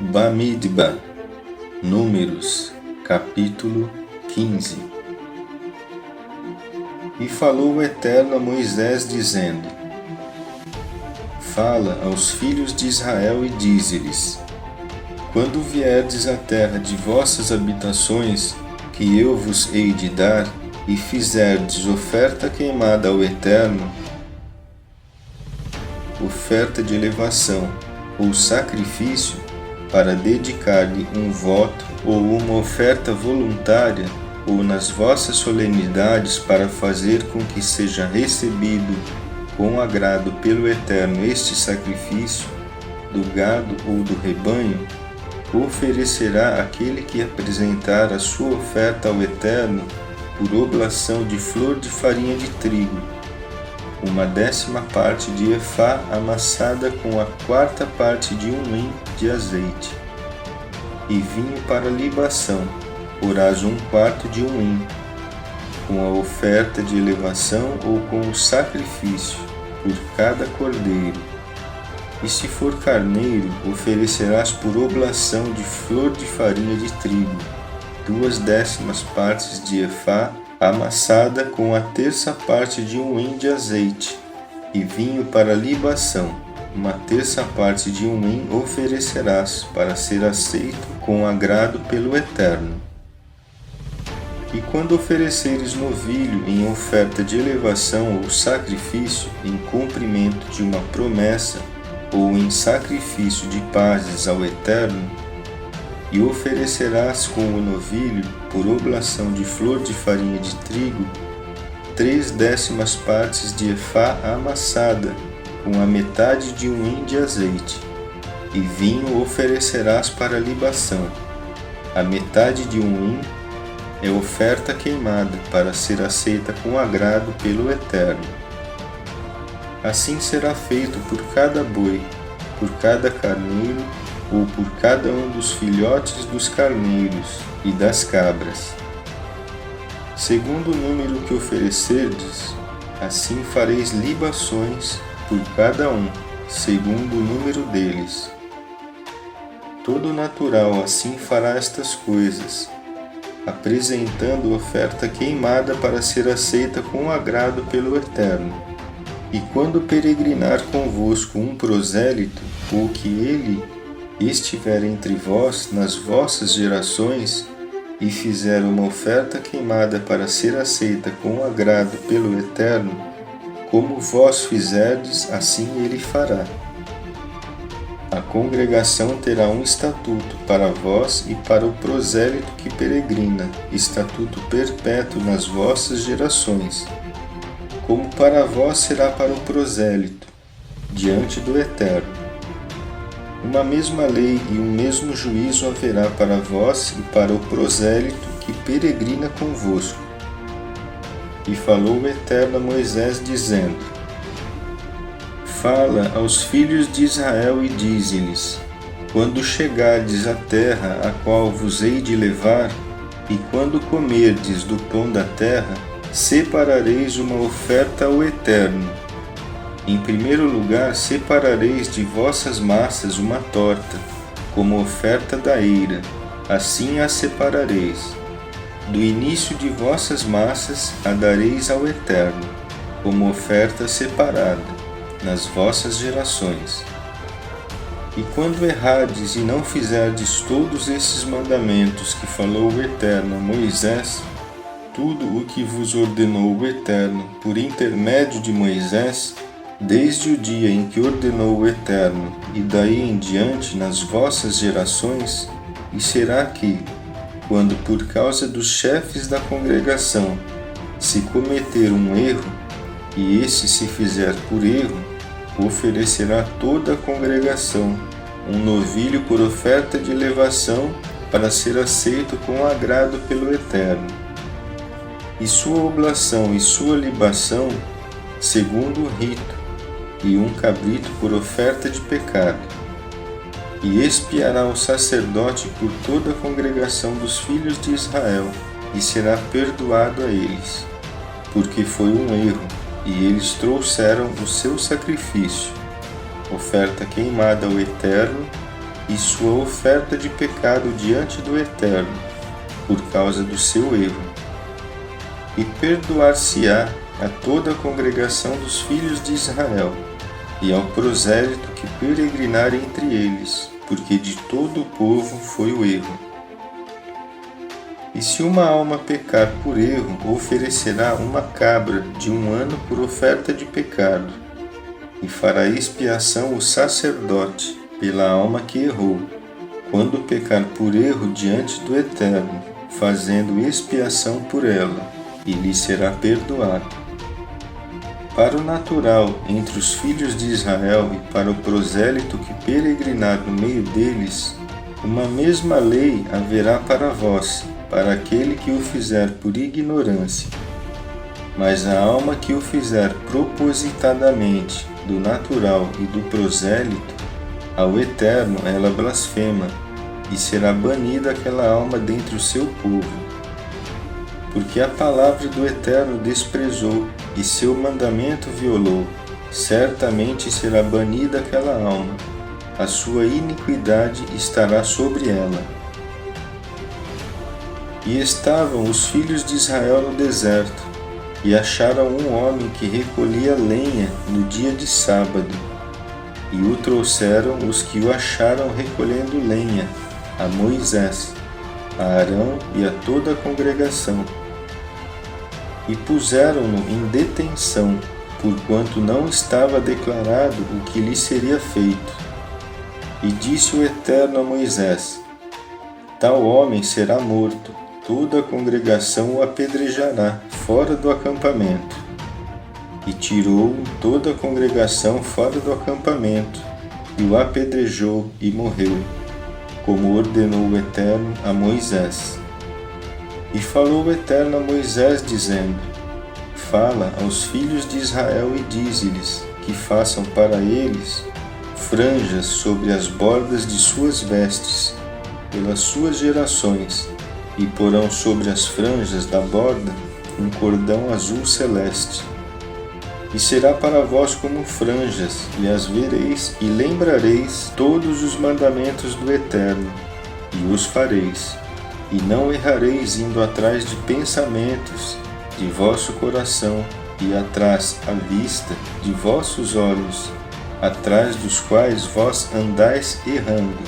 Bamidbar, Números, capítulo 15. E falou o Eterno a Moisés, dizendo: Fala aos filhos de Israel e dize-lhes: Quando vierdes à terra de vossas habitações, que eu vos hei de dar, e fizerdes oferta queimada ao Eterno, oferta de elevação ou sacrifício, para dedicar-lhe um voto ou uma oferta voluntária, ou nas vossas solenidades para fazer com que seja recebido com agrado pelo Eterno este sacrifício, do gado ou do rebanho, oferecerá aquele que apresentar a sua oferta ao Eterno por oblação de flor de farinha de trigo, 1/10 parte de efá amassada com a 1/4 parte de um hin de azeite, e vinho para libação, porás 1/4 de um hin, com a oferta de elevação ou com o sacrifício, por cada cordeiro. E se for carneiro, oferecerás por oblação de flor de farinha de trigo, 2/10 partes de efá amassada com a 1/3 parte de um hin de azeite, e vinho para libação, 1/3 parte de um hin oferecerás, para ser aceito com agrado pelo Eterno. E quando ofereceres novilho em oferta de elevação ou sacrifício, em cumprimento de uma promessa, ou em sacrifício de pazes ao Eterno, e oferecerás com o novilho, por oblação de flor de farinha de trigo, 3/10 partes de efá amassada, com a metade de um hin de azeite, e vinho oferecerás para libação. A metade de um hin é oferta queimada, para ser aceita com agrado pelo Eterno. Assim será feito por cada boi, por cada carneiro, ou por cada um dos filhotes dos carneiros e das cabras. Segundo o número que oferecerdes, assim fareis libações por cada um, segundo o número deles. Todo natural assim fará estas coisas, apresentando oferta queimada para ser aceita com agrado pelo Eterno. E quando peregrinar convosco um prosélito, ou que ele estiver entre vós nas vossas gerações, e fizer uma oferta queimada para ser aceita com agrado pelo Eterno, como vós fizerdes, assim ele fará. A congregação terá um estatuto para vós e para o prosélito que peregrina, estatuto perpétuo nas vossas gerações. Como para vós será para o prosélito, diante do Eterno. Uma mesma lei e um mesmo juízo haverá para vós e para o prosélito que peregrina convosco. E falou o Eterno a Moisés, dizendo: Fala aos filhos de Israel e dize-lhes: Quando chegardes à terra a qual vos hei de levar, e quando comerdes do pão da terra, separareis uma oferta ao Eterno. Em primeiro lugar, separareis de vossas massas uma torta, como oferta da eira, assim a separareis. Do início de vossas massas a dareis ao Eterno, como oferta separada, nas vossas gerações. E quando errardes e não fizerdes todos esses mandamentos que falou o Eterno a Moisés, tudo o que vos ordenou o Eterno por intermédio de Moisés, desde o dia em que ordenou o Eterno, e daí em diante nas vossas gerações, e será que, quando por causa dos chefes da congregação se cometer um erro, e esse se fizer por erro, oferecerá toda a congregação um novilho por oferta de elevação, para ser aceito com agrado pelo Eterno. E sua oblação e sua libação, segundo o rito, e um cabrito por oferta de pecado. E expiará o sacerdote por toda a congregação dos filhos de Israel, e será perdoado a eles, porque foi um erro, e eles trouxeram o seu sacrifício, oferta queimada ao Eterno, e sua oferta de pecado diante do Eterno, por causa do seu erro. E perdoar-se-á a toda a congregação dos filhos de Israel, e ao prosélito que peregrinar entre eles, porque de todo o povo foi o erro. E se uma alma pecar por erro, oferecerá uma cabra de 1 ano por oferta de pecado, e fará expiação o sacerdote pela alma que errou, quando pecar por erro diante do Eterno, fazendo expiação por ela, e lhe será perdoado. Para o natural entre os filhos de Israel e para o prosélito que peregrinar no meio deles, uma mesma lei haverá para vós, para aquele que o fizer por ignorância. Mas a alma que o fizer propositadamente, do natural e do prosélito, ao Eterno ela blasfema, e será banida aquela alma dentre o seu povo. Porque a palavra do Eterno desprezou, e seu mandamento violou, certamente será banida aquela alma, a sua iniquidade estará sobre ela. E estavam os filhos de Israel no deserto, e acharam um homem que recolhia lenha no dia de sábado, e o trouxeram os que o acharam recolhendo lenha, a Moisés, a Arão e a toda a congregação. E puseram-no em detenção, porquanto não estava declarado o que lhe seria feito. E disse o Eterno a Moisés: Tal homem será morto, toda a congregação o apedrejará fora do acampamento. E tirou toda a congregação fora do acampamento, e o apedrejou e morreu, como ordenou o Eterno a Moisés. E falou o Eterno a Moisés, dizendo: Fala aos filhos de Israel e dize-lhes que façam para eles franjas sobre as bordas de suas vestes, pelas suas gerações, e porão sobre as franjas da borda um cordão azul celeste. E será para vós como franjas, e as vereis, e lembrareis todos os mandamentos do Eterno, e os fareis. E não errareis indo atrás de pensamentos de vosso coração, e atrás à vista de vossos olhos, atrás dos quais vós andais errando,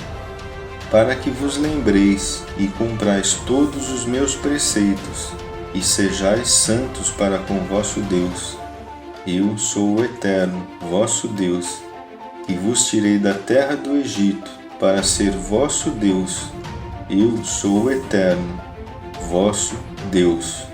para que vos lembreis e cumprais todos os meus preceitos, e sejais santos para com vosso Deus. Eu sou o Eterno, vosso Deus, que vos tirei da terra do Egito, para ser vosso Deus. Eu sou o Eterno, vosso Deus.